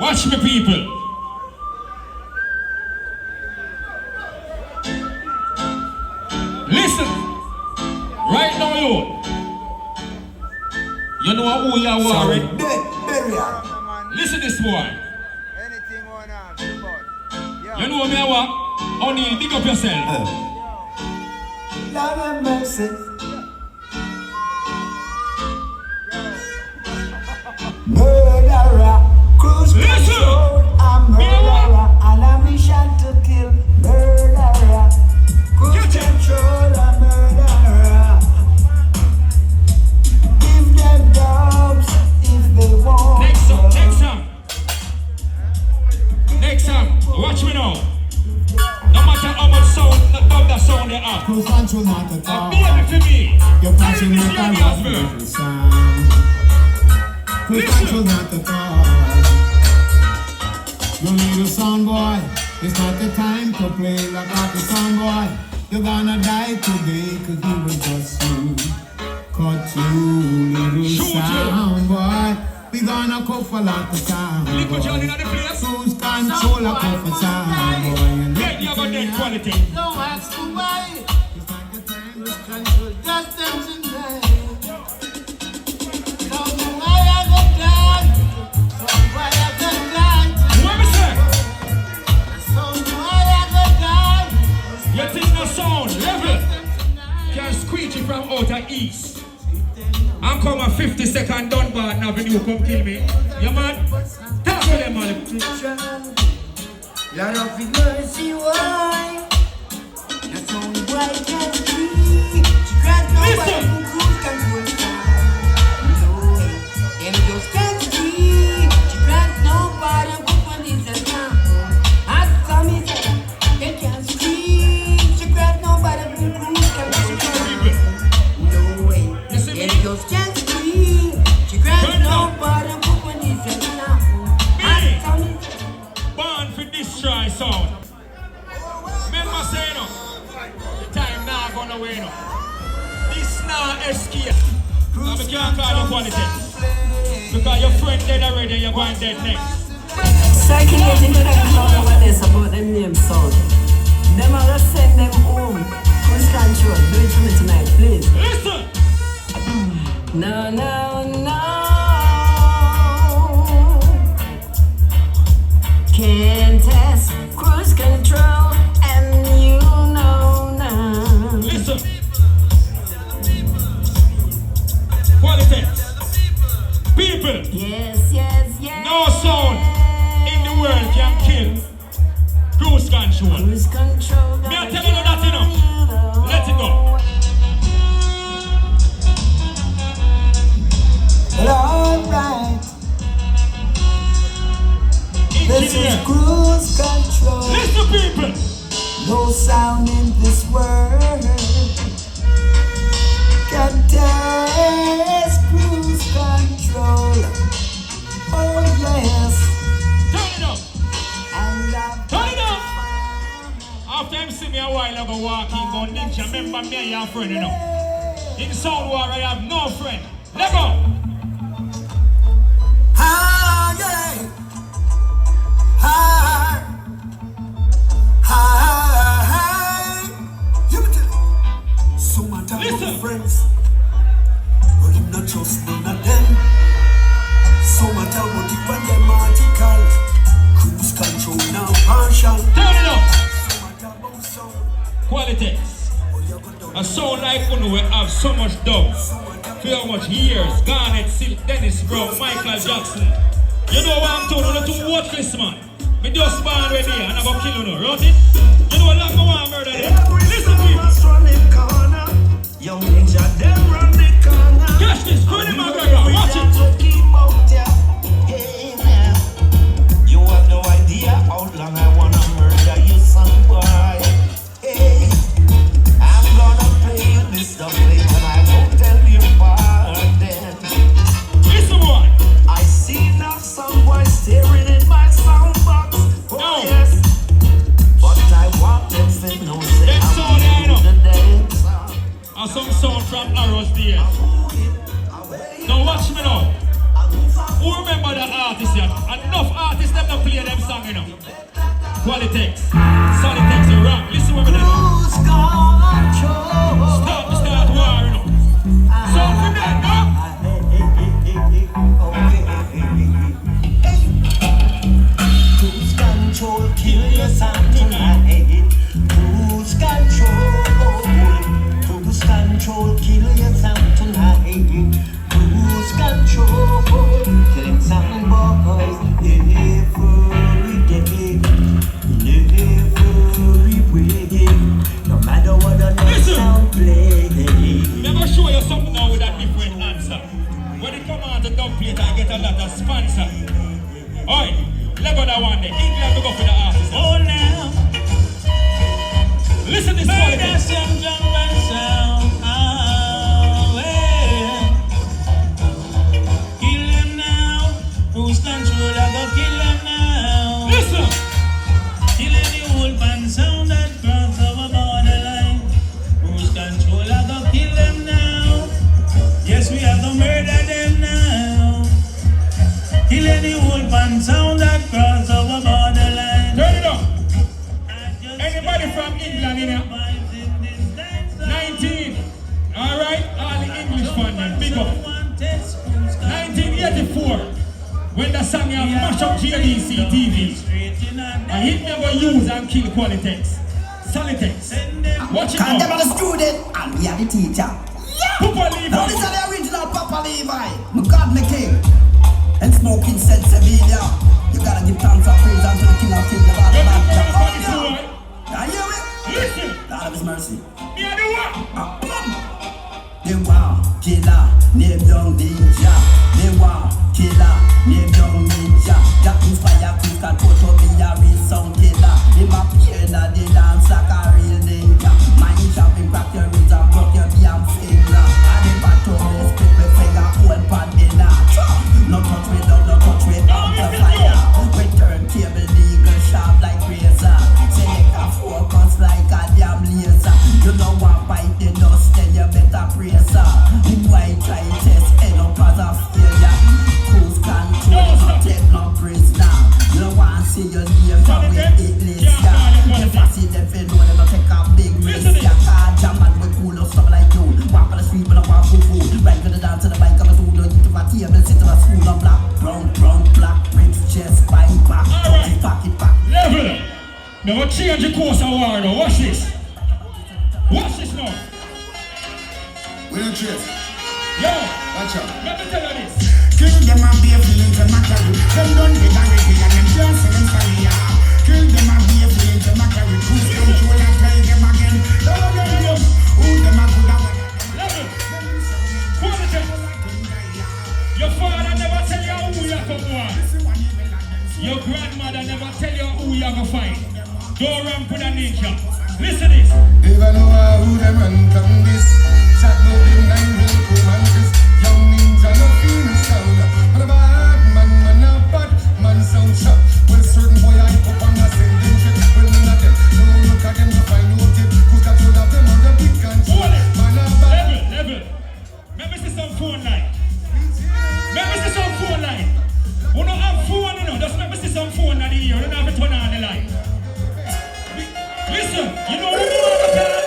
Watch me, people. Listen. Right now, you know who you are, Warren? Listen this boy. You know me, what? Only dig up yourself. Love and mercy. Murderer, cruise control. I'm murderer, and a mission to kill. Murderer, cruise control. I'm murderer. Give them dogs if they want. Next time. Watch me now. No matter how much sound, how that sound they have. Cruise control not at all. Be able for me. You're passing with a rough sound. Cruise control not at all. You need a sound boy. It's not the time to play like a sound boy. You're gonna die today, cause you will just cut you, little sound boy. We gonna cook for lot of sound boy. Cruise control a cook for sound boy. Yeah, you have a dead quality. Don't ask for why. It's like the time cruise control just dancing day. Don't know why I got that. Don't why I got that. What me say? Don't know why I got that. You think no sound level can squeegee from outer east. I'm coming 50-second Dunbar now when you come kill me. You man? Talk to them, man. Lord of His mercy, why? That's only why I can't see. She cried nobody who cruise control time. No way, them just can't see. She cried nobody who one is a town. As some is they can't scream. She cried nobody who cruise control time. No way, them just can't scream. She cried nobody who one is a town. As some is Born for destroy sound. Remember saying no? The time now gonna away no. This now escape. Now we can't call the quality. Because your friend dead already, you're going dead next. Circulating technical awareness about them name sound. Them are gonna send them home. Cruise control, do it for me tonight, please. Listen! No, no, no. Can't test cruise control, and you know now. Listen! Quality. People! Yes, yes, yes. No sound in the world can kill cruise control. Cruise control. Me I tell you that, you know. Let it go. well, alright. This is cruise control. Listen, people. No sound in this world can test cruise control. Oh yes, Turn it up. and Turn it up. After him see me a while ago walking, go ninja. Remember me and your friend, you know. In Sound War, I have no friend. Let go. ah yeah, ah, you me tell you. So much time Listen. with friends, but him not trust none of them. So much time with the mathematical cruise control now partial. Turn it up. So much time about sound. Quality. Oh, you got down. A sound like one we have so much dub. For how much years? Garnet, Silk, Dennis Brown, Michael Jackson. You know what I'm talking about? To watch this man. Me just born ready and I go kill you, right it? You know what like me want murder them? Listen to me. Young ninja, them run the corner. Catch this, put him on McGregor, watch it. You have no idea how long I wanna murder you, son boy. Hey, I'm gonna play you this stuff later and I won't tell you pardon. Listen, boy. I see now some boy staring in my sound box. Oh No. yes, but I want them to know say Them sound there, you know. the dance. And some sound from Arrow's days. Now watch me now. Who remember that artist yet? Enough artists you know. Qualitex. Solitex, you rock. Listen what we do. Who's control? Start war, you know. So for that, no? Who's control? Kill your son tonight. Who's control? Who's control? Kill your son tonight. Who's control? Killing some boys every day, every way. No matter what the next sound play. I'm gonna show you something now with a different answer. When it come out to dub plate, I get a lot of sponsor. Alright, let's go that one day. England, we go for the artist. Oh now, Listen to this quality. some jungle sound. Oh, yeah. Kill him now. Who's control? I go kill him now. Listen. Kill any old man sound that cross over borderline. Who's control? I go kill them now. Yes, we have to murder them now. Kill any old man sound that cross over borderline. Turn it up. Anybody from England in here? 19. Alright, all the English fans, then big up. 1984, when the song you mash up GDC TV. I hit me go use and kill Qualitex. Solitex. Watch it And them now. are the student and we are the teacher. Papa Now this Levi. is the original Papa Levi. My God, my king. And smoking said Sevilla. You gotta give thanks and praise unto the King of Kings. The Lord of Lords. Now hear it? Listen, God of his mercy. me and the what? They want killer, name young ninja. They want killer, name young ninja. That inspire quick and to be a real sound killer. They my piano, they dance like a real ninja. Mind shopping, crack your ribs and broke your damn finger. And they battle this quick with finger, cold pan dinner. No touch with love, no touch with amplifier. We turntable, legal sharp like razor. Select a focus like a damn laser. You know what bite the dust, then you better praise her. In white try test, end up as a failure. Cruise control, no take no prisoner. You don't want to see your name from with it list, yeah. If I see them feel know them, don't take a big risk, yeah. Car jam and we cool up stuff like you. Walk on the street with a walk food. Right to the dance to the bike, I'm a food. Don't eat to a table, sit to a school on black. Brown, black, ribs, chest, spine, back. Pocket, back. Level. Now we'll change the course of war now. Watch this. Watch this now. We don't chase. Yo, Watch out. let me tell you this. Kill them and be a feeling to Macari. Them done the barricade and them just selling career. Kill them and be a feeling to Macari. Who's control and tell them again. Don't get them. Who them a good at Level. Quality. Your father never tell you who you come on. Your grandmother never tell you who you go find. Don't run for the ninja. Listen this. Never know who them and come this. Chat about them 9 will come and this. Young ninja no feel sound. But a bad man a bad man sound sharp. Well certain boy I up on a sending trip. Well me not them. No look at them to find out it. Cause that all of them on the big control. Man a bad. Level. Let me see some phone line. Let me see some phone line. You don't have phone, you know. Just let me see some phone in the ear. You don't have to turn on the light. Listen, you know what you want to tell?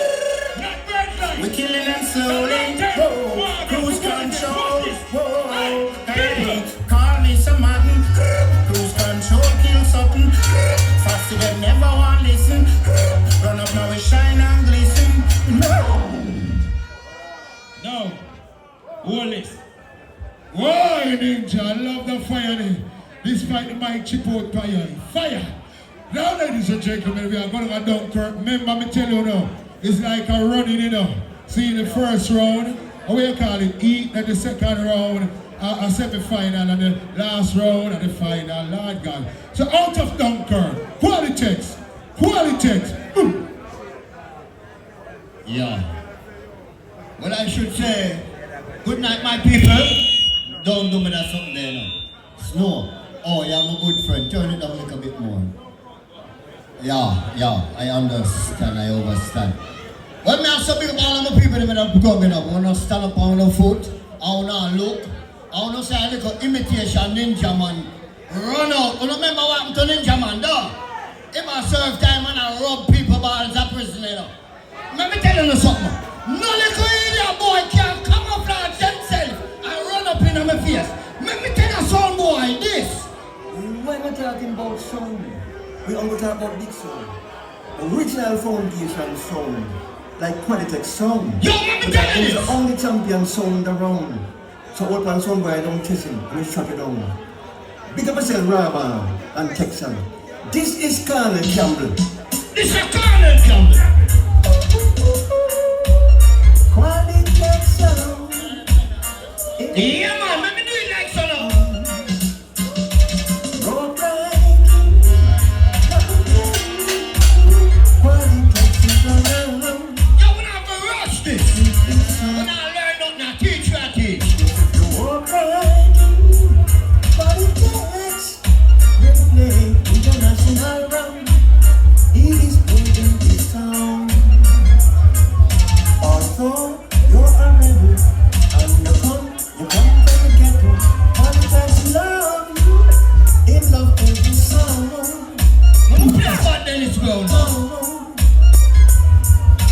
Not red light. We killing them slowly. Whoa, cruise control. Whoa, hey, call me some Martin. Cruise control, kill something. Faster than never want listen. Run up now we shine and glisten. No. Hold this. Whoa, ninja, I love the fire there. Despite the mic chip out fire. Fire. Now, ladies and gentlemen, we are going to Dunkirk. Remember, me tell you now, it's like a running, you know. See, the first round, what we call it, E, and the second round, a semi-final, and the last round, and the final, Lord God. So, out of Dunkirk, Qualitex. Yeah. Well, I should say, good night, my people. Don't do me that something there now. Snow. Oh, you're my good friend. Turn it down a little bit more. Yeah, I understand, I understand. Well, me have some big all of my people that are coming up. I want to stand up on the foot. I want to look. I want to say a little imitation ninja man. run out. You remember what happened to Ninja Man, though? He must serve time and I rub people balls a prison, you know. Let me tell you something. No little idiot boy can camouflage themselves and run up in my face. Let me tell you some boy this. When we're talking about sound, we only talk about big sound. Original foundation sound, like Qualitex sound. Yo, let me tell you He's this. the only champion sound around. So old man sound boy, I don't chase him, and he shut it down. Big up yourself, Raban and Texan. This is Colonel Campbell. This is Colonel Campbell. Qualitex sound. Yeah, man, let me do it like so now. Road riding. Qualitex is around. Yo, we're not gonna rush this. We're not learn nothing, I teach you, I teach. Road riding. Qualitex. Reggae international round. It is building this town. Although you're a rebel and you come from the ghetto, Qualitex love you. It love every sound. I'm gonna play about Dennis Brown now.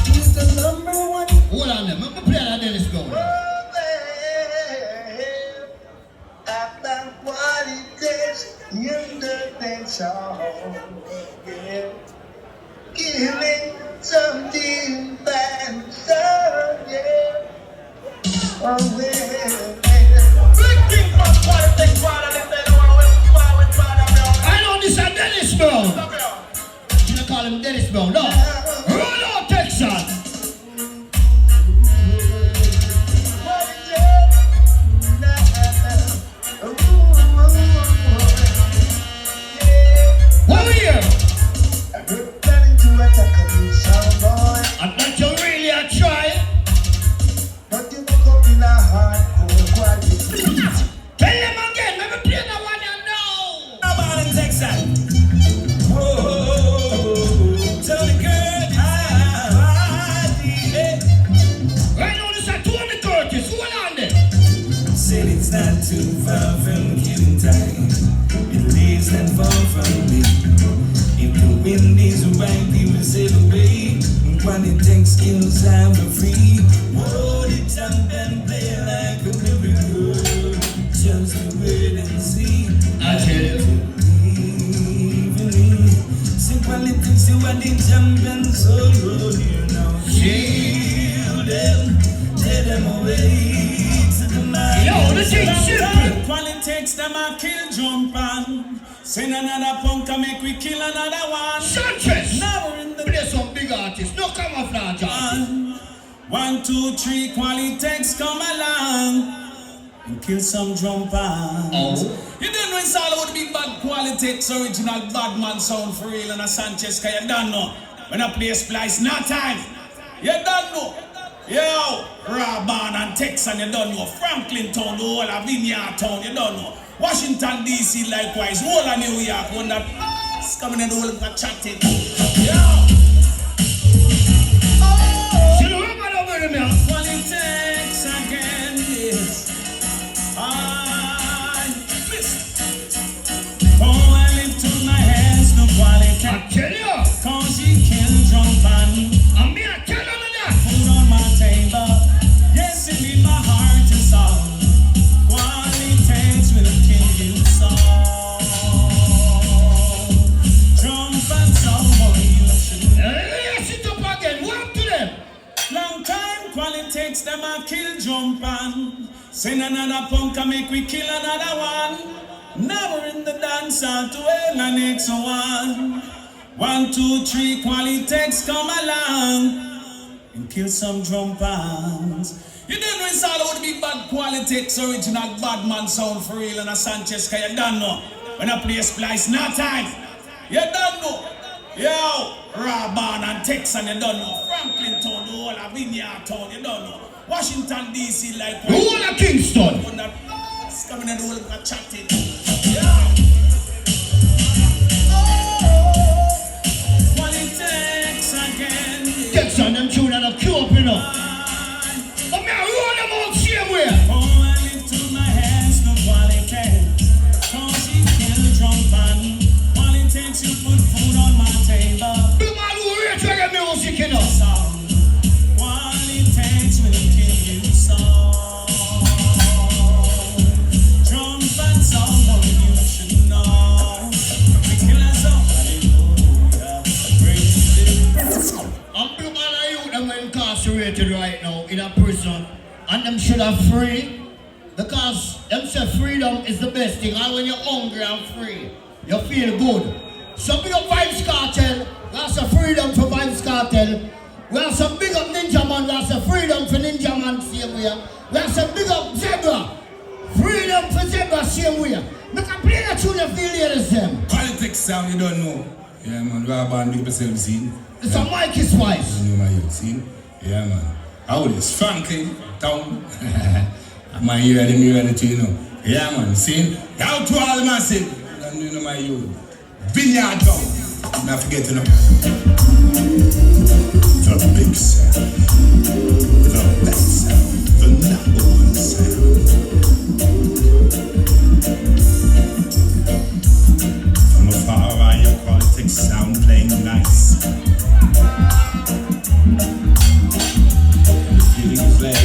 He's the number one. Hold on them, I'm gonna play that Dennis Brown now. After what it takes in the dancehall, yeah. Giving something back, so yeah. Oh, yeah. Big thing for Qualitex, I know this is Dennis Brown. You don't call him Dennis Brown, no. Roll out Texas. What we here? Planning to attack a new sound boy, I'm not you really a try. but you woke up in a hardcore quality. Tell them again, let me play that one you know. About in Texas. Whoa, tell the girl Right now this is Tony Curtis, hold on there. said it's not too far from killing time. It lives not far from me. If the wind is right, we will sail away. Qualitex skills, I'm free. Hold it up and play like a miracle. Just to wait and see. I tell you. See Qualitex, you are the champion, so roll here now. Shield them, take them away to the mind. Yo, this is simple. Qualitex, them a kill jump on. Send another punk and make we kill another one. Sanchez. Now we're in the Play some big artists, no camouflage artists. 1, 2, 3, Qualitex come along and kill some drum pan. Oh. You don't know it's all about the big bad Qualitex original bad man sound for real and a Sanchez, cause you don't know. When I play splice, no time. You don't know. Yo, Raban and Texan, you don't know. Franklin Town, the whole of Vineyard Town, you don't know. Washington DC likewise, whole of New York, when that's coming in the whole of the chatting. Yo. See the rubber over there now. Qualitex again, yes. Oh, I lift to my hands, no Qualitex. I tell you. Cause he can jump on. And me, I tell you that. Food on my table. Yes, it in my heart is all. Qualitex will kill you soul. Jump and someone you should know. Hey, sit up again. Walk to them. Long time Qualitex them a kill jump on. Send another punk and make we kill another one. Now we're in the dancer to aim the next one. 1, 2, 3 Qualitex come along and kill some drum pans. You don't know it's all about the big bad Qualitex original bad man sound for real and a Sanchez, cause you don't know. When I play splice, no time. You don't know. Yo, Raban and Texan, you don't know. Franklin Town, the whole of Vineyard Town, you don't know. Washington DC likewise. The whole of Kingston. When that's coming in the whole of the chatting. Yeah. Qualitex again. Texan, them tune and a cue up, you know. But me, I roll them out same way. Oh, I lift to my hands, no Qualitex. Cause he can person, and them should have free. Because them say freedom is the best thing. And when you're hungry and free, you feel good. So big up Vibes Cartel. We have some freedom for Vibes Cartel. We have some big up Ninja Man. We have some freedom for Ninja Man same way. We have some big up Zebra. Freedom for Zebra same way. Make a play that tune you feel the same. Politics sound you don't know. Yeah man, we are born big up yourself scene. It's a Mikey Spice. You know my youth scene. Yeah man. How is Franklin town? My ear and the mirror and the two, you know. Yeah man, see? Out to all the massive. You know my youth. Vineyard town. Not forget to know. The big sound. The best sound. The number one sound. From afar I your politics sound playing nice. The feeling play.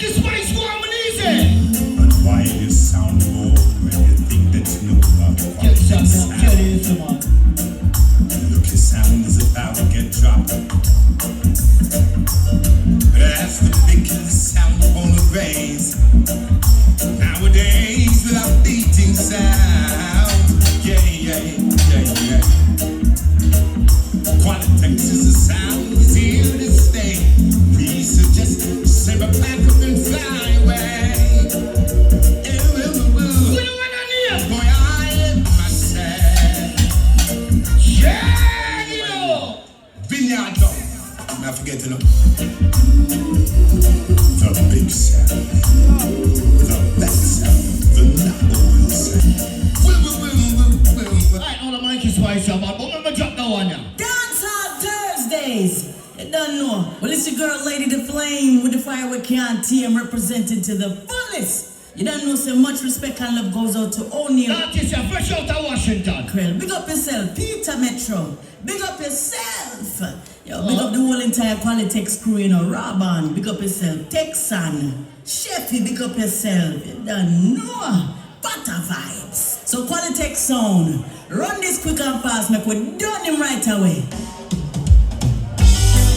Spice woman easy. But why you sound bold when you think that you know about politics sound? Look, your sound is about to get dropped. That's the biggest sound on the raise. Nowadays, without beating sound. Yeah. Politics is a sound, it's here to stay. We suggest save a pack up and fly away. What do you want to hear? Boy, I am myself. Yeah, you know. Vineyard dog. Not forget to know. The big sound. The best sound. The number one sound. Alright, all the Mikey Spice about. But remember drop that one now. Dancehall Thursdays. You don't know. Well, it's your girl, Lady the Flame, with the Fire We Can't Team represented to the fullest. You don't know, so much respect and love goes out to O'Neal. That is your fresh out of Washington. Krell. Big up yourself, Peter Metro. Big up yourself. Yo, big up the whole entire Qualitex crew, you know, Raban. Big up yourself, Texan. Sheffy, big up yourself. You don't know. Butter vibes. So Qualitex sound. Run this quick and fast, make we done him right away.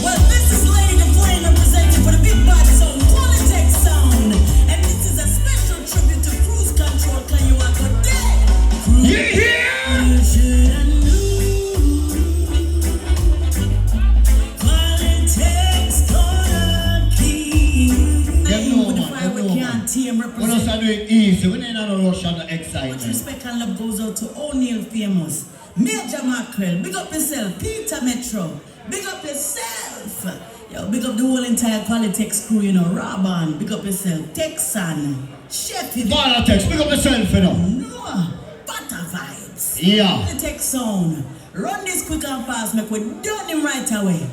Well, this is Lady the Flame representing for the big bad sound, Qualitex sound. And this is a special tribute to Cruise Control, cause you are good dead. Yeah! You should have knew. Qualitex gonna keep. Yeah, no, With the man, Fire We no, Can't man. Team We don't representing. do it easy. We need no rush and no Much excitement. respect and love goes out to O'Neal Famous, Major Mackerel, big up yourself, Peter Metro, big up yourself. Yo, big up the whole entire Qualitex crew, you know, Raban, big up yourself, Texan, Sheffy, Qualitex, pick up yourself, you know. Noah, Butter Vibes. Yeah. Qualitex sound. Run this quick and fast, make we done him right away.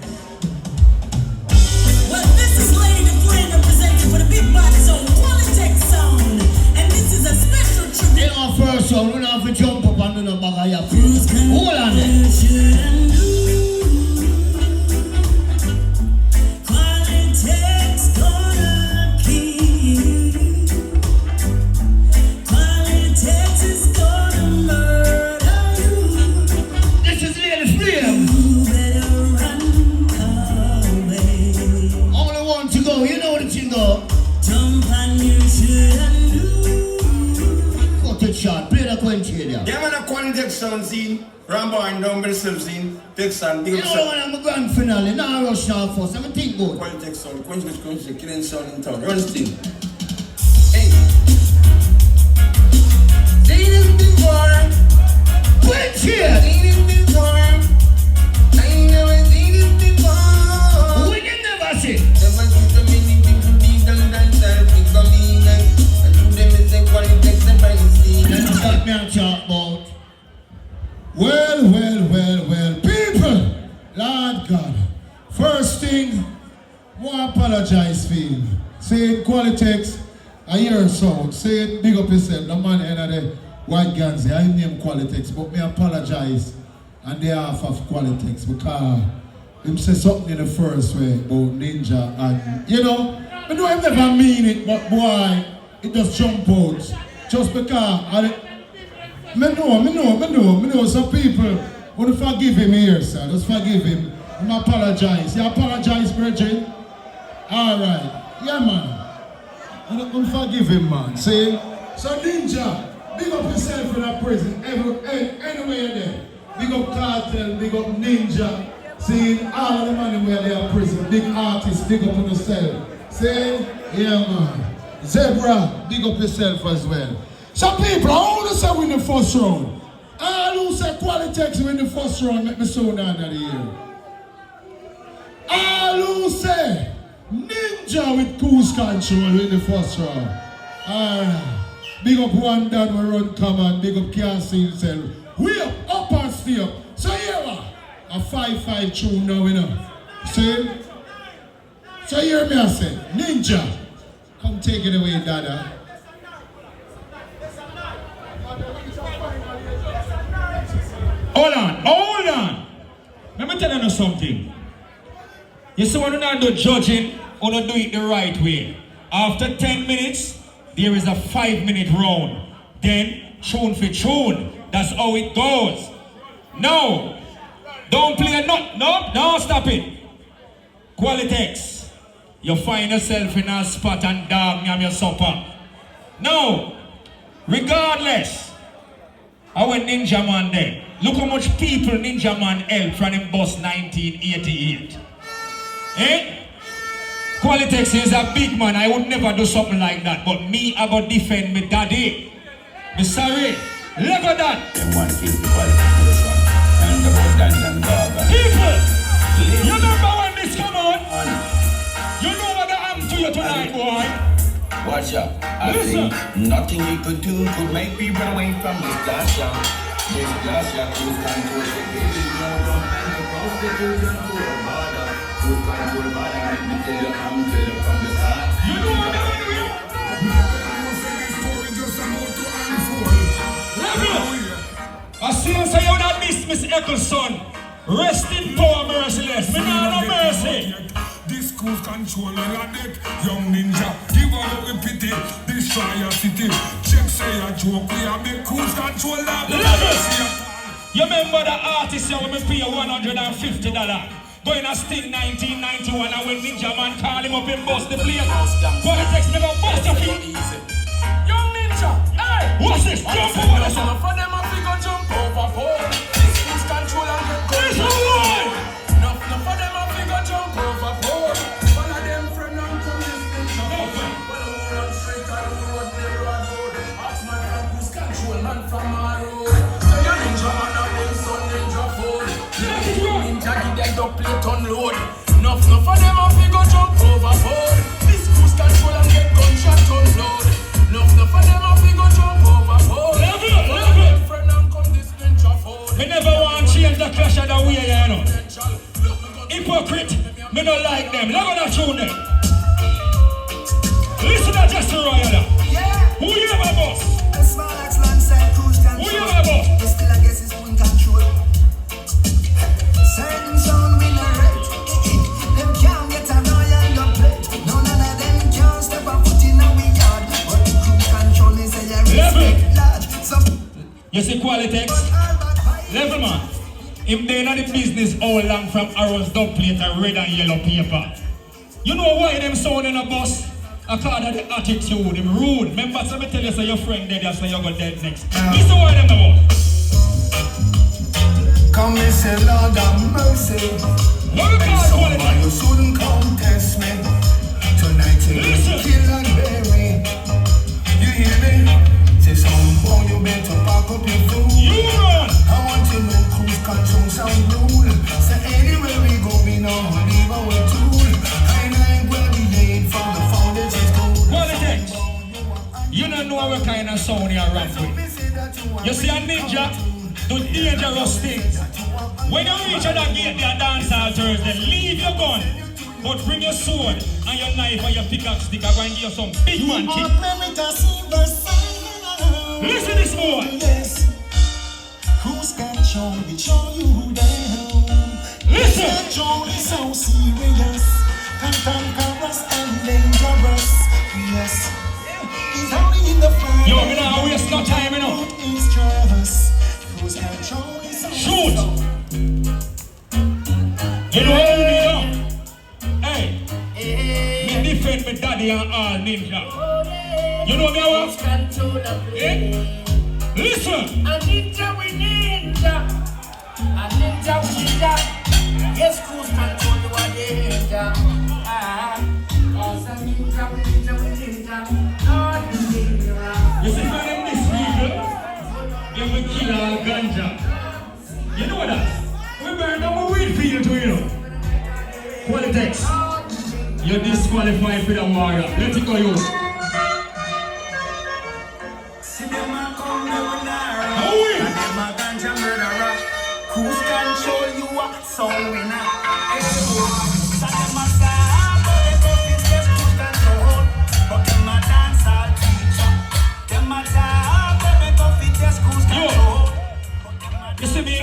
Well, this is Lady the Flame representing for the big bad sound, Qualitex sound. And this is a special tribute. In our first song, we don't have to jump up and do no bagaya. Hold on there. Qualitex gonna keep. Qualitex is gonna murder you. This is Lady Flame. You better run away. Only one to go, you know the thing go. Jump and you should have knew. Cut it short, play the Quintilia. Yeah, man, a Qualitex sound scene. Rambo and down by the self scene. Texan, big You up know yourself. when I'm a grand finale, now I rush now first, everything good. Qualitex sound, Quincy, killing sound in town. Run this thing. Hey. Seen it before. Quintilia! Seen it before. I ain't never seen it before. We can never see. Never see so many people be done becoming and do them in the Qualitex and by the scene. Let's start me and talk about. Well, people, Lord God, first thing, I apologize for you. Say it, Qualitex, I hear sound, say it, big up yourself, the man in the white guns, I name Qualitex, but me apologize on behalf of Qualitex because him say something in the first way about Ninja and, you know, I know I never mean it, but boy, it just jump out. Just because I know some people want to forgive him here, sir. Just forgive him. I apologize. You apologize, Bridget. Alright. Yeah, man. Don't forgive him, man. See? So, Ninja, big up yourself in a prison. Anywhere you're there. Big up Cartel, big up Ninja. See? All of the money where they are prison. Big artists, big up on yourself. See? Yeah, man. Zebra, big up yourself as well. Some people, I want to say win the first round. All who say Qualitex win the first round, make me so down at the year. All who say Ninja with cruise control win the first round. Alright. Big up one dad we run command, big up can't see himself. We up and stay up. So here a 5-5 tune now, you know. See? So hear me I say, Ninja, come take it away, Dada. Hold on. Let me tell you something. You see, when you not do judging, you don't do it the right way. After 10 minutes, there is a 5-minute round. Then, tune for tune. That's how it goes. No. Don't play no, stop it. Qualitex. You find yourself in a spot and dog me your supper. No. Regardless. I went Ninja Man there. Look how much people Ninja Man helped from him bus 1988. Eh? Qualitex is a big man. I would never do something like that. But me, I go defend me daddy. Me sorry. Look at that. People, you remember when this come on? You know what I am to you tonight, boy. Watch out. I think nothing he could do could make me run away from this glass shop. This glass shop who's trying to baby, no one man to prostitution to a border. Who's trying to a border, make me tell you I'm till you from the start. You know what I am to you? I see you say you not dismiss Eccleston. Rest in power, merciless. Me nah no mercy. This cruise control on a deck. Young Ninja, give out the pity. Destroy your city. Check say a joke. We have the cruise control now. You remember the artist here when me pay $150? Going to Sting 1991 and when Ninja Man call him up and bust the place. Qualitex never bust your feet. Young Ninja, hey! What's this? Jump over the sun. For them, I figure jump overboard. This cruise control and get This one! No, for them, I figure jump overboard. One of them friend and come this thing. Well, who run straight and who run the road. Ask my friend cruise control man from my road. Say your Ninja man and them son Ninja fold. Ninja give them the plate unload. Enough for them, I figure jump overboard. This cruise control and get gunshot unload. Enough for them, I figure jump overboard. Level! Friend and come this Ninja fold. Me never want to change the clash of the way, you know. Hypocrite, me don't like them. Look at that tune them. Listen to Jesse Royal. Who you my boss? A small excellent side cruise control. Who you my boss? He still I guess he's in control. Certain sound we no rate. Them can't get a royal plate. None of them can't step a foot in our yard. But the cruise control is a respect lad. You see Qualitex? Level man. If they not the business all along from arrows, dub plate and red and yellow paper. You know why them sound in a bus? I call that the attitude, them rude. Remember, so me tell you, so your friend dead, so you go dead next. Listen why them the bus. Come and say, Lord have mercy. What we call Qualitex? You shouldn't come test me. Tonight you kill and bury. You hear me? Say some boy, you better pack up your food. You run! I want to know cruise control sound rule. So anywhere we go, we know leave our tool. I ain't where we laid from the foundation school. Qualitex. You don't know what kind of sound you rap with. You see a ninja do dangerous things. When you reach at that gate, there Dancehall Thursday, leave your gun. But bring your sword and your knife and your pickaxe stick. I'm going to give you some big man kick. Listen this boy. Yes. Cruise control, we show you down. Listen. Control is so serious, cantankerous and dangerous. Yes. It's only in the fire. Yo, we don't waste no time, you know. It's jealous. Cruise control is so Shoot. You know what I mean? Hey. boy and all ninja. You know me what? Eh? Listen. A ninja we ninja. A ninja we ninja. Yes, cruise control you are danger. Cause a ninja we ninja. Not the ninja. You see when them this people, they will kill all ganja. You know that? We burn down a weed field to you. Politics. You're disqualified for the warrior. Let it go, you. See them a come down there. How we? And them a ganja murderer. Cruise control you a soul winner. So them a say, but they go fit this cruise control. But them a dancehall teacher. Them a say, but they go fit this cruise control. You see me?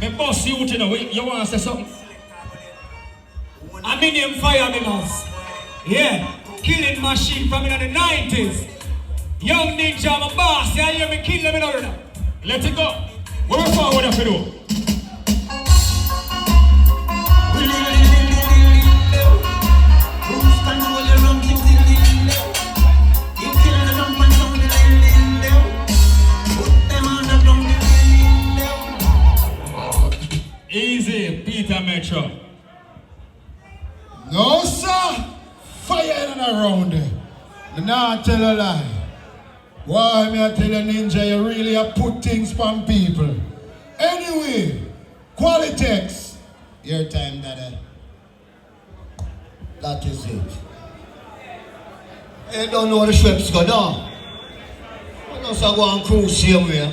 Me boss you to know. You want to say something? I mean him fire me mouse. Yeah, killing machine from in the 90s. Young ninja, my boss, you hear me kill them in order. Let it go. Where we forward if you do? Cruise control you run things in the you kill the jump and down the put them on the down the Easy, Peter Metro. No, sir. Fire in around there. Me not tell a lie. Why me I tell a ninja you really a put things from people. Anyway, Qualitex. Your time, Daddy. That is it. You don't know what the ships go down. You know, so go on cruise same way.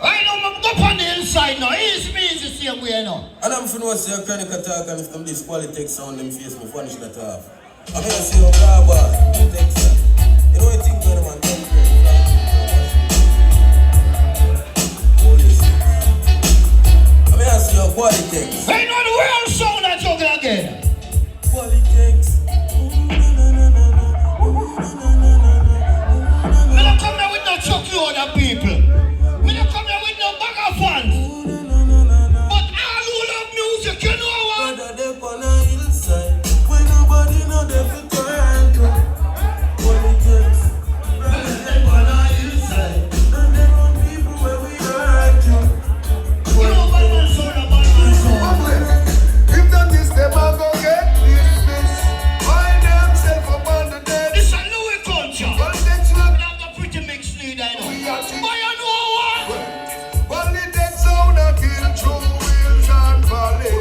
I know, go on the inside now. Easy same way now. And I'm from what's your chronic attack and if them this politics sound them face, me finish that off. I'm gonna see your grabber, Texas. You know what I think when I'm on them police. I'm gonna see your politics. I know the world sound that you're gonna get. Politics. Me don't come here with no chucky other people. Me don't come here with no bag of fans. But all who love music, you know what? Brother, they on a hillside. When nobody know they fit turn to. Politics. Brother, they on a hillside. And they run people where we hurt you. You know bad man sound. If that is them, I go get this. Find themselves up on the dead. This is a Louis culture. Politics will And I'm the pretty mixed lead, I know. But you know what? Politics sound a kill through wheels and valley.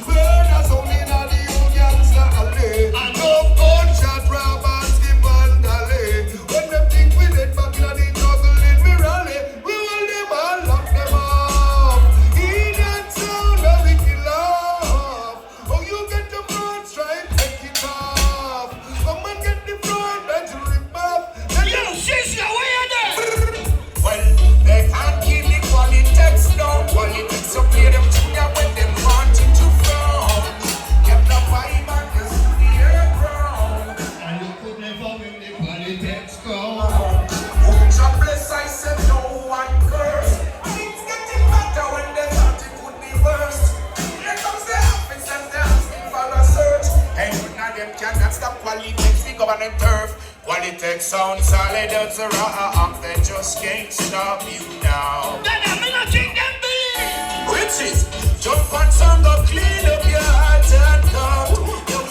Murder sound in a the Union's alley. And No gunshot, rob and skip and alley. When them think we dead back in the jungle in me rally, we hold them and lock them up. In that sound a we kill off. Oh, you get the front stripe, take it off. Come and get the front, then you rip off. Then Yo, sister, where you there? Well, they can't keep the politics down. Politics so play them junior when them wanting to frown. Get the vibe and the spear ground. And you could never win the politics go. God bless, I said no one curse. Things getting better when they thought it would be worse. Here comes the office and they're asking for a search. And none of them cannot stop politics, we government turf. Politics sound solid, it's a rock, they just can't stop you now. Then I'm not think them believe. Riches, jump on some, go clean up your heart and come.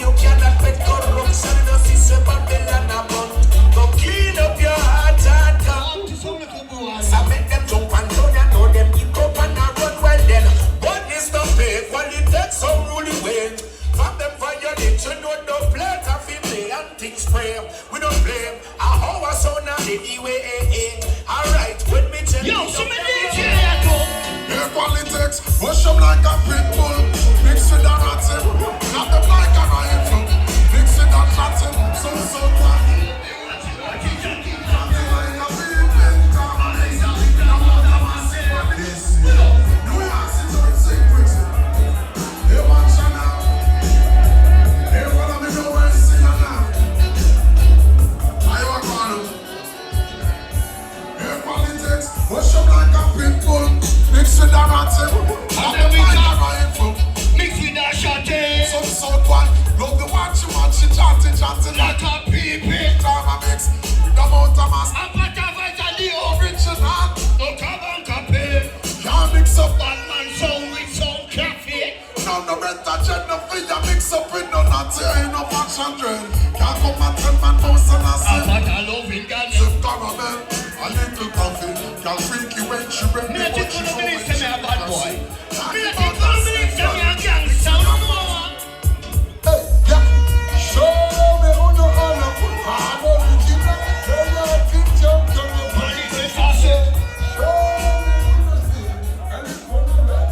You cannot bet corruption, no system Babylon about. Go clean up your heart and come. I make them jump and down, you know them pick up and I run well then. What is the pay? Politics so ruling well. From them violate, you know no plate of play and things spray. We don't blame. How I saw now anyway. Alright, when me tell Yo, you so many DJ I go. Their politics, push them like a pit bull. Mix with a ratty, not them like a rifle. Mix with a ratty, so bad. Push them like a pit bull. Mix with a ratty, not them like a rifle. Mix with that shotty. So one, love the watch, chatty. Like a boss. I'm not a fighter, the original. No carbon copy. Can't mix up bad man sound with some cafe. Now no better jet no free, you mix up with no natty. Ain't no fashion trend. Can't come at 10 man house and I say I'm not a loving girl. Sip caramel, a little coffee. Girl freaky when she ready. Me think you don't believe me a bad boy. Me think you don't believe me a gangster no more. Hey, yeah. Show me who no honor. I'm original. Tell your king jump to the body. Show me who no see. And it's one of them.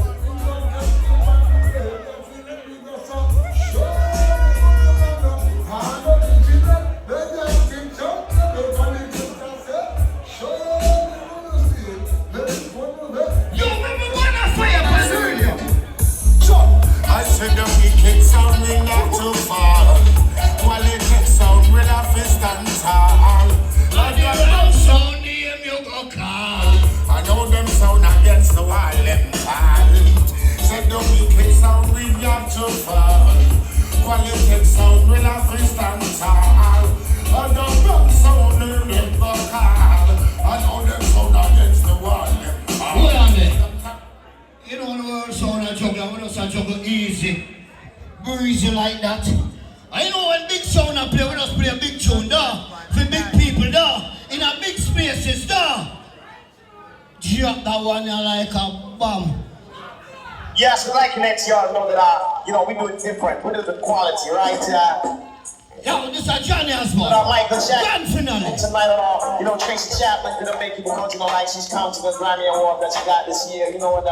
I said the wicked sound will not too far. Quality sound will have to stand tall. And your own sound name you go call. I know them sound against the wall them tall. Said the wicked sound will not too far. Quality sound will have to stand tall. And the wrong sound name you go call. I know them sound against the wall them tall. Hold on there. You know the world sound a juggle, we don't say juggle easy. Breezy like that. I know when big sound a play, we just play a big tune there. For big people there. In a big spaces there. Drop that one you like a bomb. Yes, we like to let y'all know that, we do it different. We do the quality, right? Yeah, this is Johnny Osborne. Michael Jackson. Grand finale. Tonight on Tracy Chapman, make people come to know like she's counting the Grammy Award that she got this year. We've been.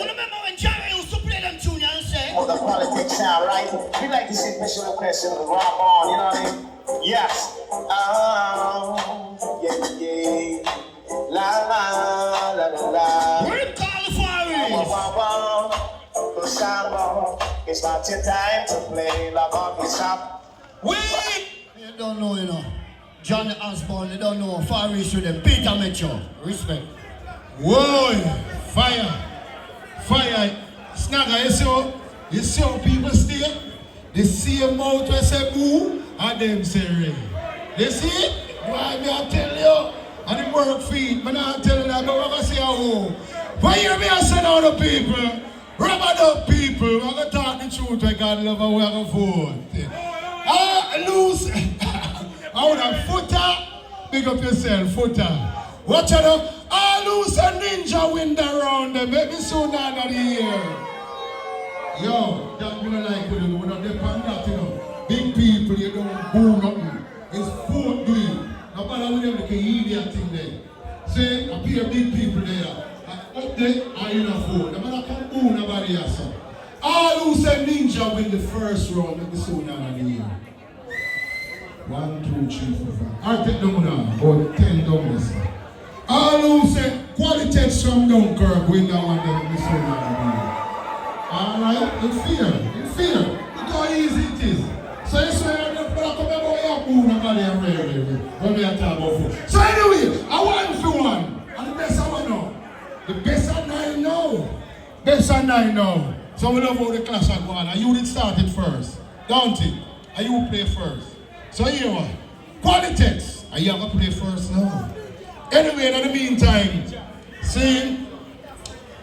Remember when Jerry used to play them tune and say? The politics sound, right? We like to see special requests with Rob on, you know what I mean? Yes. Yeah. La la la la la. Where it call the fire? It's not your time to play la bumpy shop. Wait! You don't know, Johnny Osborne, you don't know. Far East with them. Peter Metro. Respect. Whoa! Fire! Snagger, you see how people stay? They see a mouth where say boo, and them say ring. They see it? Why me I tell you? And the work feet, man I tell you that, but I'm going to say a who. Why you me I send all the people? Rubber up people, we're going to talk the truth, we God love and we're going to vote. Loose. I would have footer, big up yourself, footer. Watch out, loose and ninja wind around them, make me so down at the year. Yo, that we don't like to do, we don't depend that, Big people, you don't boo nothing. It's food doing. No matter with them, they can eat that thing there. See, I appear big people there. Up there, I in a phone. No matter come boo nobody else. All who said ninja win the first round, let me so down at the year. 1, 2, 3, 4, 5. I'll take them now, about 10 down this. All who said quality from Dunkirk win that one, let me so down at the year. Alright, in fear. Look how easy it is. So you say, so anyway, I want for one. And the best I want now. The best of 9 now. Best of 9 now. So we love how the clash are going. And you did start it first. Don't it? And you play first. So here what? Politics. And you have to play first now. Anyway, in the meantime, see,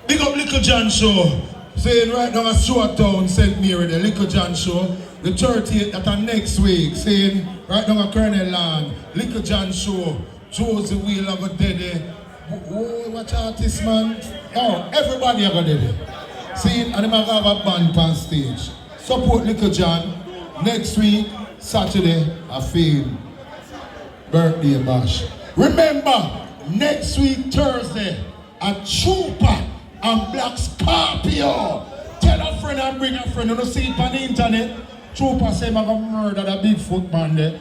big up Little John Show. Saying right now at Short Town, St. Mary, the Little John Show. The 30th, that are next week. Saying right now at Colonel Land, Little John Show, Josie Wheel of a DED. Oh, watch out this man. Oh, everybody have a DED. Saying, and they might have a band on stage. Support Little John. Next week, Saturday, I feel birthday bash. Remember, next week, Thursday, a Trooper and Black Scorpio. Tell a friend and bring a friend. You don't see it on the internet. Trooper say, I'm going to murder the Bigfoot man there.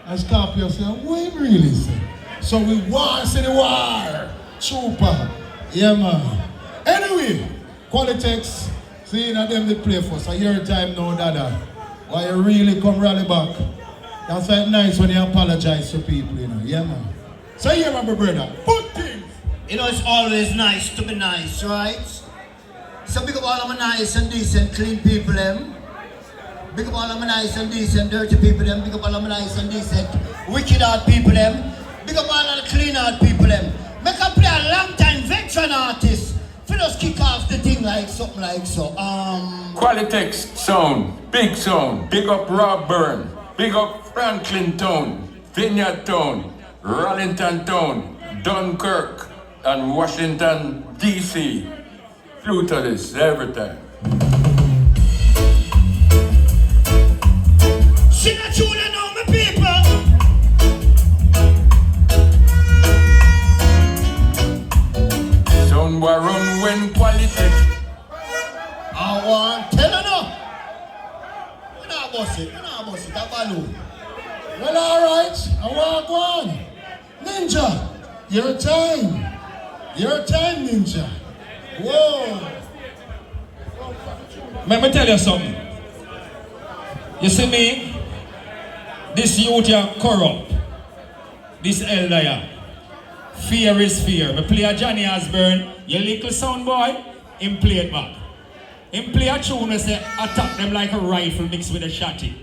And Scorpio say, what really say? So we want to see the war. Trooper. Yeah, man. Anyway, Qualitex. See, now them they play for. So your time now, Dada. Why you really come rally back? That's why it's nice when you apologize to people, Yeah, man. So here, my brother. Good things. It's always nice to be nice, right? So big up all of my nice and decent, clean people, Big up all of my nice and decent, dirty people, Big up all of my nice and decent, wicked hard people them. Big up all of the clean hard people them. Make a play a long time veteran artist. For us kick off the thing like something like so. Qualitex sound, big sound. Big up Rob Byrne. Big up Franklin Town, Vineyard Town, Rollington Town, Dunkirk, and Washington, D.C. Flew to this every time. Sing a tune now, my people. Sound boy run when Qualitex. I want tell you now. You know about it, that balloon. Well, alright, I walk on. Ninja, your time, Ninja. Whoa. Let me tell you something. You see me? This youth here corrupt. This elder here. Fear is fear. Me play a Johnny Osborne, your little sound boy, him play it back. Him play a tune and say attack them like a rifle mixed with a shotty.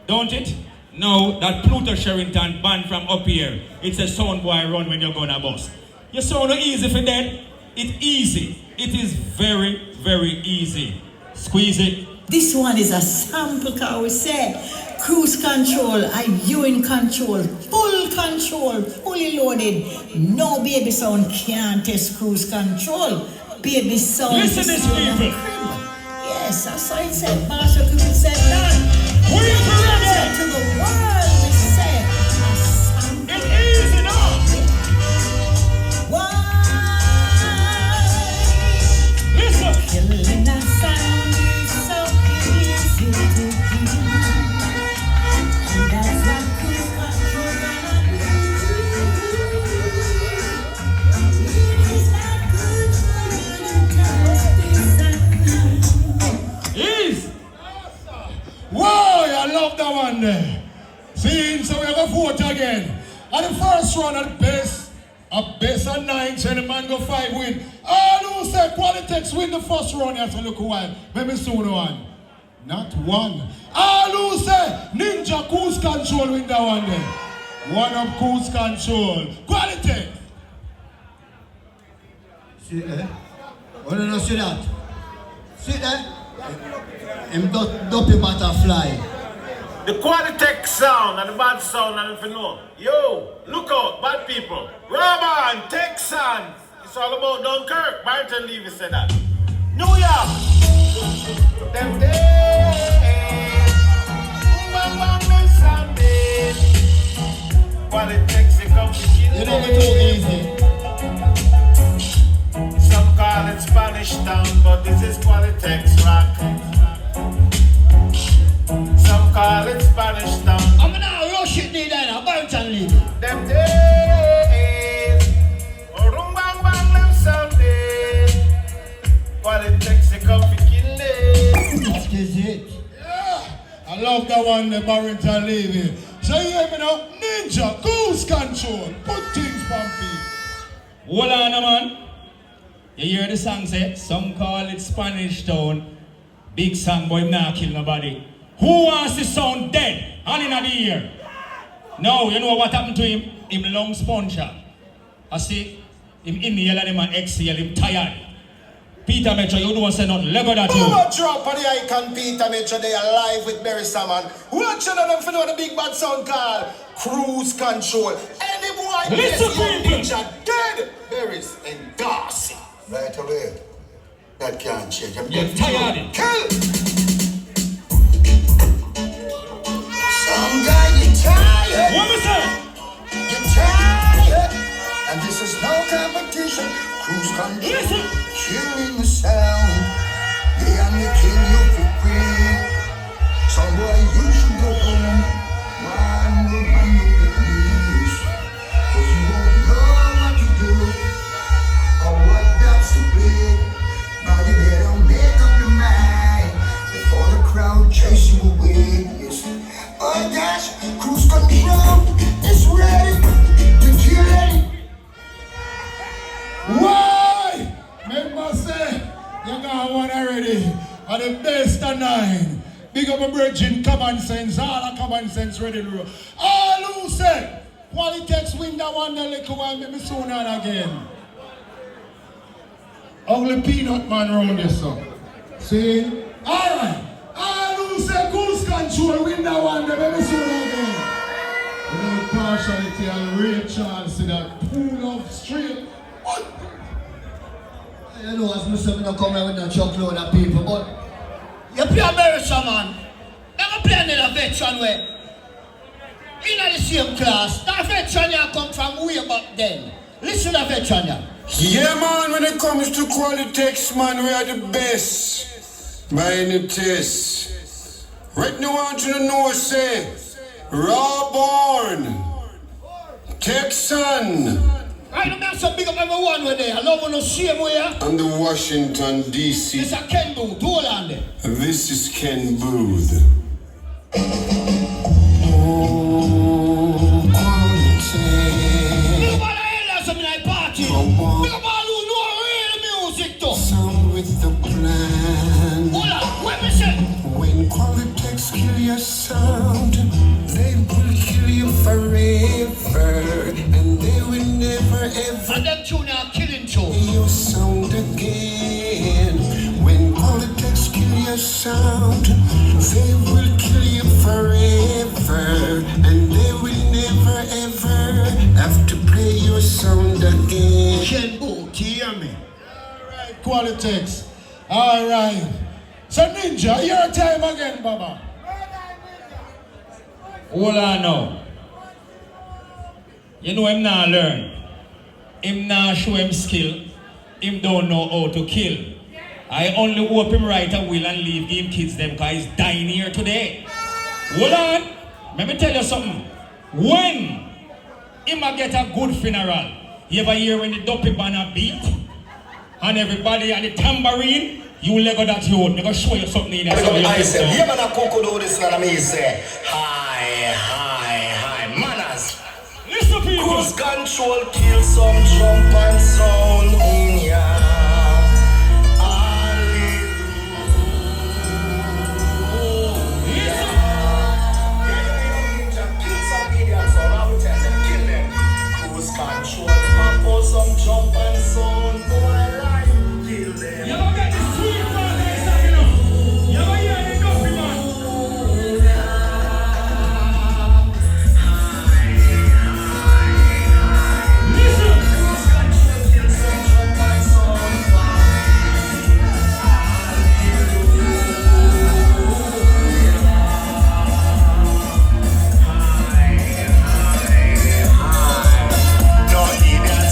Don't it? No, that Pluto Sherrington band from up here. It's a sound boy run when you're gonna bust. You sound easy for that? It's easy. It is very, very easy. Squeeze it. This one is a sample car, we say. Cruise control, are you in control? Full control, fully loaded. No baby sound can't test cruise control. Baby sound. Listen to this, people. Yes, that's what it said. Marshall Cooper said that. We're ready. To the world, we say. It's easy now. Why? Listen. Killing that sound is so easy to do. And that's what cruise control gonna do. It is not good for you to test this. Easy. Whoa, I love that one there. See, so we have a vote again. And the first round at best, a best of 9, so the man go 5 win. All who say Qualitex win the first round, you have to look a while. Maybe soon one. Not one. All who say Ninja Cruise Control win that one there. One of Cruise Control. Qualitex. See there? What do you see that? See there? Him dopey butterfly. The Qualitex sound and the bad sound and if you know. Yo, look out, bad people. Robin, Texan. It's all about Dunkirk. Barton Levy said that. New York. Them days. Bang bang them Sunday. Qualitex, they come to kill. You know me too easy. Some call it Spanish Town, but this is Qualitex rock. Some call it Spanish Town. I'm now rush it there, Barton Levy. Them days, rum bang bang them Sunday. Qualitex they come for kill it. That is it. Yeah, I love that one, the Barrington Levy. So you hear me now? Ninja Cruise Control. Put things on feet. Hold on, man. You hear the song say, some call it Spanish Town. Big song boy, nah kill nobody. Who wants the sound dead? Hand in the ear. Now, you know what happened to him? Him lungs puncture. I see, him inhale and him exhale, him tired. Peter Metro, you don't say nothing. Let go that you. Drop on the icon Peter Metro, they are live with Barry Salmon. Watching them for the big bad sound called Cruise Control. Any boy listen, picture dead. Barry's and Darcy. Right away. That can't change. You're tired. Kill! Some guy you tired. What was that? You're tired. And this is no competition. Cruise Control. Listen. Killing the sound. Yeah, I'm the king, you for free. Some boy, you should go home. One with knees. Cause you won't know what to do. Or what that's to be. Now you better make up your mind before the crowd chase you away. Yes. Oh gosh, Cruise Control is ready to kill it. Why? Remember say, you got one already. And the best of 9. Big up a virgin common sense. All the common sense ready to roll. All who say, Politics win that one a little while, maybe sooner again. Only peanut man round this so. See? Alright. All who say goose control win that one, maybe sooner again. Without partiality and real chance in that pool of straight. What? You know, as Mr. I'm not coming with no chocolate of people, but you play American man. Never play another veteran way. In the same class, that veteran you come from way back then. Listen to the veteran you. Yeah, man, when it comes to quality, man, we are the best. By any test. Right now, I want you to know, say, raw born, Texan. Right now, I'm so big up everyone with there. I love when you see him where. And the Washington, D.C. This is Ken Booth. Hold on there. This is Ken Booth. Oh, quality. Look about the elders of my party. Look about who know real music too. Sound with the plan. Hold on, what me say? When quality kill your sound, they will kill you forever. And they will never ever. And them tune are killing too. Your sound again. When politics kill your sound, they will kill you forever, and they will never ever have to play your sound again. Ken Booth, hear me? Alright, politics. Alright. So Ninja, your time again, Baba. Hold on now. You know him not learn. Him not show him skill. Him don't know how to kill. I only hope him write a will and leave him kids them because he's dying here today. Hold on. Let me tell you something. When him a get a good funeral, you ever hear when the dopey band beat and everybody and the tambourine, you will go that road. They go show you something in there. I said, yeah, man, I could do this and I say, hi, manners. Listen, people. Cruise control, kill some jump and sound in ya. Control, pop some jump and sound, boy, like kill them. You ever get the sweet man next time, you know? You ever hear the dopey man? Listen! Cruise control, kill some jump and sound,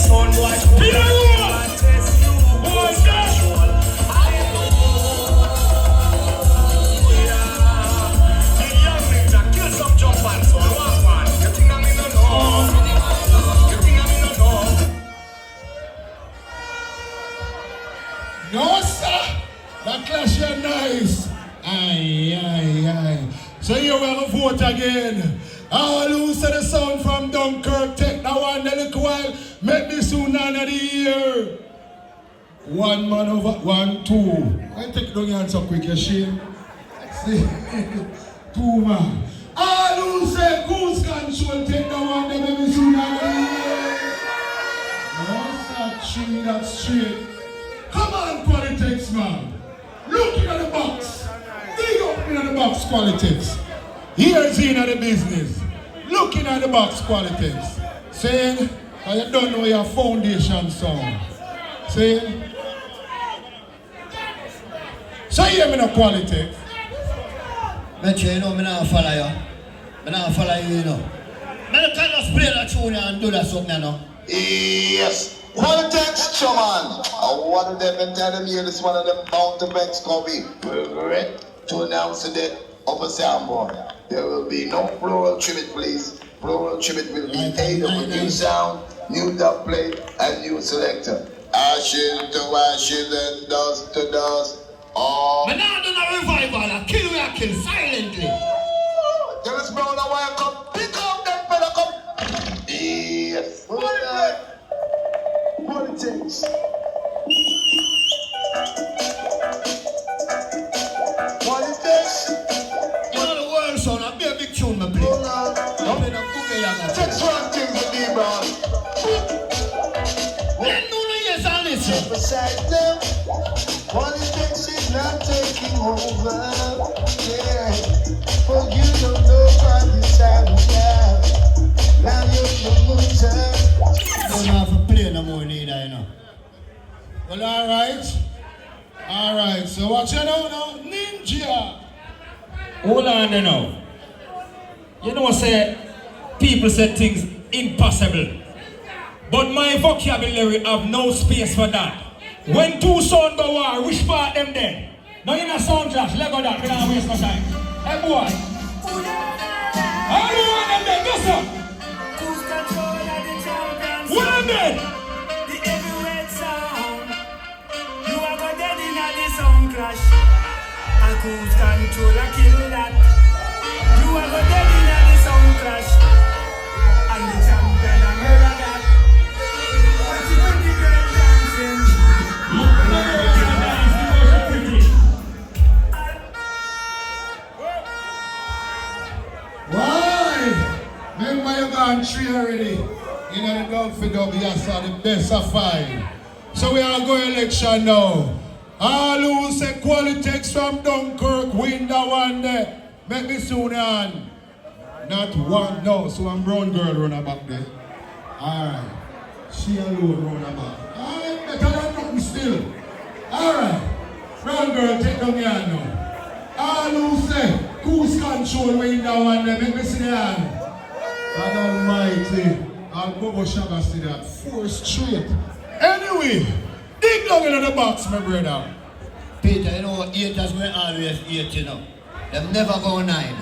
son boy, who can test you? Who's control? I know. Yeah. The young ninja kill some jump and son. One. You think I'm in the know? You think I'm in the know? No, sir. That clash is nice. Aye. So here we have a vote again. All who say the sound from Dunkirk, take that one a little while. Make this soon end of the year. One man over, 1, 2. I take down your hands up quick, you shame. See? 2 man. All who say goose control, take that one, they make me soon end of the year. That's not 3, that's straight. Come on, politics, man. Look in the box. Dig up in the box, politics. Here's in the business. Looking at the box, politics. Saying, you don't know your foundation song. Saying, so you hear me no politics. Bet you know, I don't follow you. I don't follow you, you know. I can't just play that tune and do that something, you know. Yes. Politics, Chaman. One of them and tell them here this one of them mountebanks gonna be regret to announce the death of a soundboard. There will be no plural trimmet, please. Plural trimmet will be aid of a new sound, new dub plate, and new selector. Ashes to ashes and dust to dust. Oh. But now do a revival, I kill silently. Tell us Brown, I want to come pick up that fella, come. Yes. Politics. Politics. You know the world sound, I'll be a big tune, my please. Take one thing step aside now. Politics is not taking over. Yeah, for you don't know what this time now. Now you're the loser. Don't have to play no more neither, you know. Well, alright, so what you know now? Ninja! Hold on there now. You know, say people say things impossible. But my vocabulary have no space for that. When two sons go war, which part them then? Now you know sound clash, let go that, we don't waste no time. Hey boy. All you want them then, go sir. Who's control of the champions? What them then? The heavyweight sound. You are go dead in a the sound clash. And who's control a kill that? You are go dead in a the sound clash. And the champion a murder that. But you when the girl dancing. Why? Remember you gone 3 already. You know the dog for dog, yes, are the best of 5. So we are going election now. All who say Qualitex from Dunkirk win that one there. Make me soon on. Not one, no. So one brown girl run back there. Alright. She alone run back. Alright, better than nothing still. Alright. Brown girl, take down your hand now. All who say who's control win that one there. Make me see the hand. God Almighty. I'll go Shabba see that. 4 straight. Anyway. Dig down into the box, my brother. Peter, you know, haters will always hate, you know. Them never go 9.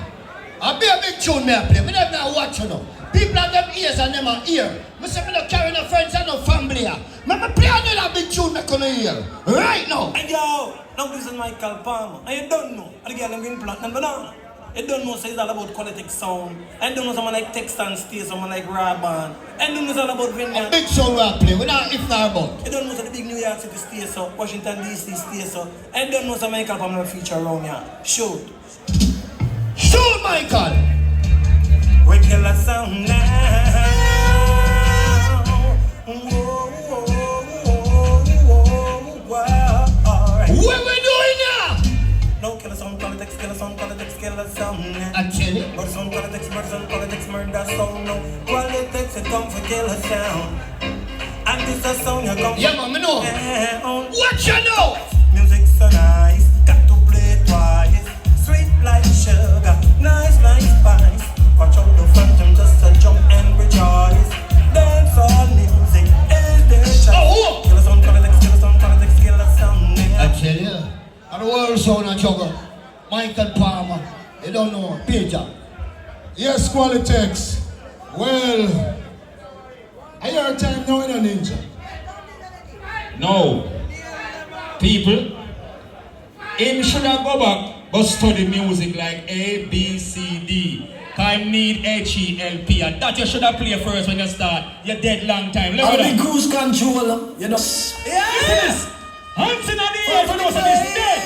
I'll be a big tune me a play. Me never not watch, you know. People have them ears and them are ear. Me say me not carry no friends and no family here. Me play another big tune me gonna hear. Right now. And yo, now this is Michael Palmer. And you don't know. And the girl them green plant and banana. You don't know, so it's all about quality sound. And don't know someone like Text and Stay, someone like Raban. And don't know it's all about Vineyard. A big song we play, we not if not about. You don't know so the big New York City stay so, Washington DC stay so. And don't know so Michael Palmer feature around here. Shoot. Shoot, Michael! We kill a sound now. What we doing now? No kill a sound, politics, kill a sound, politics, kill a sound now. I tell you. Person, politics, murder sound no. Politics, it come for kill a sound. And this a sound you come yeah, man, me know. What you know? Music so nice, got to play twice. Sweet like sugar, nice like spice. Watch out the phantom just to jump and rejoice. Dancehall music is their choice. Oh, kill a sound, politics, kill a sound, politics, kill a sound. I tell you. And the world sound a juggle. Michael Palmer. You don't know. Peter. Yes, Qualitex. Well, are your time now in a ninja? No. People, him should have go back but study music like A, B, C, D. I need H-E-L-P and that you should have played first when you start. You're dead long time. Look at that. cruise control, you know. Yes! Hands in the air for those of this dead.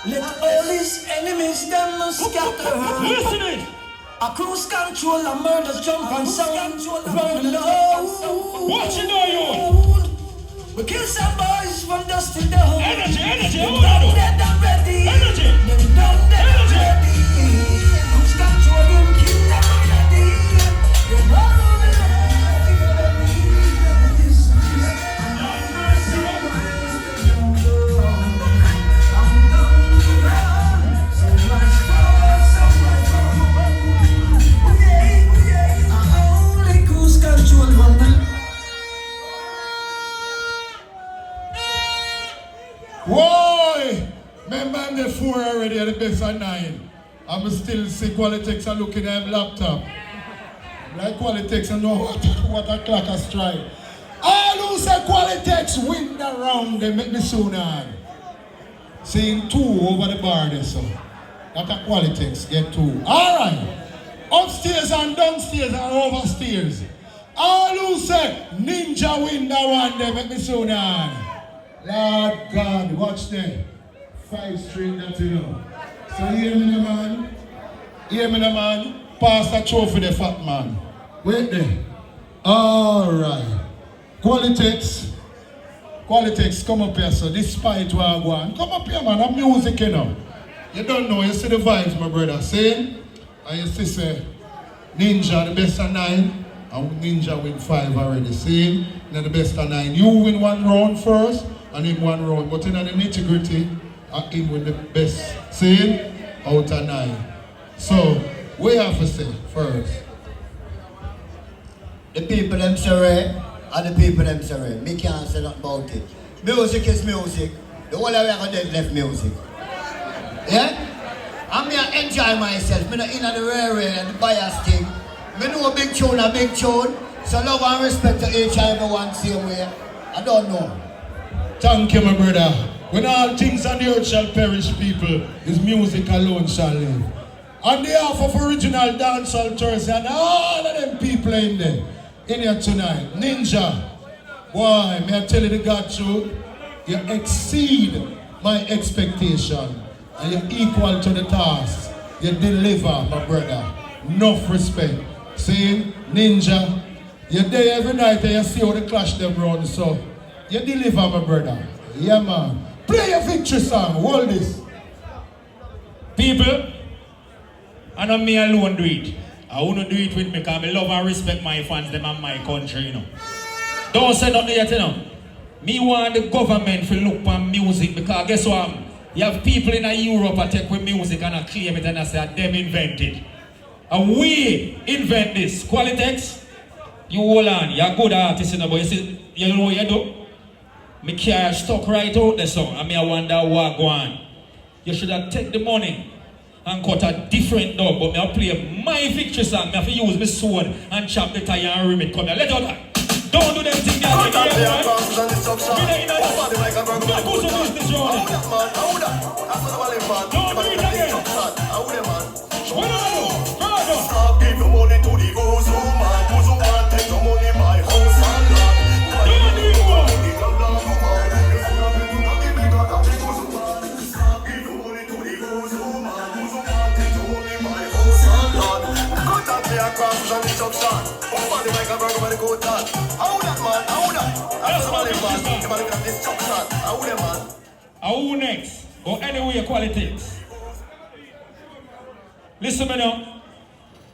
Let all his enemies them scatter. Listen it. A cruise control, a murder jump and sound. Run the low. What you know you? We kill some boys from dust to dawn. Energy, Them hold on. done dead already. Energy. Them done dead already. Cruise control, them kill them already. Them all over the Why? My man the 4 already at the best of 9. I'm still see Qualitex and looking at him laptop. Like Qualitex and know what a clock a strike. All who say Qualitex win the round, they make me soon on. Seeing 2 over the bar there, so. That a Qualitex, get 2. Alright. Upstairs and downstairs and overstairs. All who say Ninja win the one, they make me soon on. Lord God, watch them. 5 string that you know. So hear me the man. Hear me the man. Pass the trophy the fat man. Wait there. Alright. Qualitex, come up here, so despite what I want. Come up here, man, I'm music, you know. You don't know, you see the vibes, my brother. See? And you see, say, Ninja, the best of 9, and Ninja win 5 already. See? Now the best of 9. You win 1 round first, and in 1 round. But in the nitty-gritty, I in with the best. See? Out of 9. So, we have to say first. The people them sorry, and the people them sorry. Me can't say nothing about it. Music is music. The whole of we are dead left music. Yeah? I'm here enjoy myself. Me not in the railway and the bias thing. Me know a big tune, So love and respect to each and every one same way. I don't know. Thank you, my brother. When all things on the earth shall perish, people, His music alone shall live. On behalf of original Dancehall Thursday and all of them people in there, in here tonight, Ninja, boy, may I tell you the God truth, you exceed my expectation and you're equal to the task. You deliver, my brother. Enough respect. See, Ninja, you're there every night and you see how the clash them run, so you deliver, my brother. Yeah, man. Play a victory song. Hold this. People, and not me alone do it. I wanna do it with me because I love and respect my fans, them and my country, you know. Don't say nothing yet, you know. Me want the government to look for music because guess what? You have people in Europe that take with music and claim it and I say that them invented. And we invent this. Qualitex, you hold on, you're a good artist, you know, but you see, you know what you do? Me carry stuck right out the song and me I wonder what go on. You should have take the money and cut a different dub, but me I play my victory song. Me have to use my sword and chop the tire and rim it. Come here, let out that. Don't do them things there. Don't do it again. What do I do? Stop giving money to the gozo man. Gozo man take the money my house and land. Don't do it more. Stop giving money to the gozo man. Gozo man take the money my house and land. Cut out the across and the suction. Over the mic and burn over the coat on. How that man? How that? That's the money man. The man got destruction. How that man? Who next? Or anyway, Qualitex. Listen me now.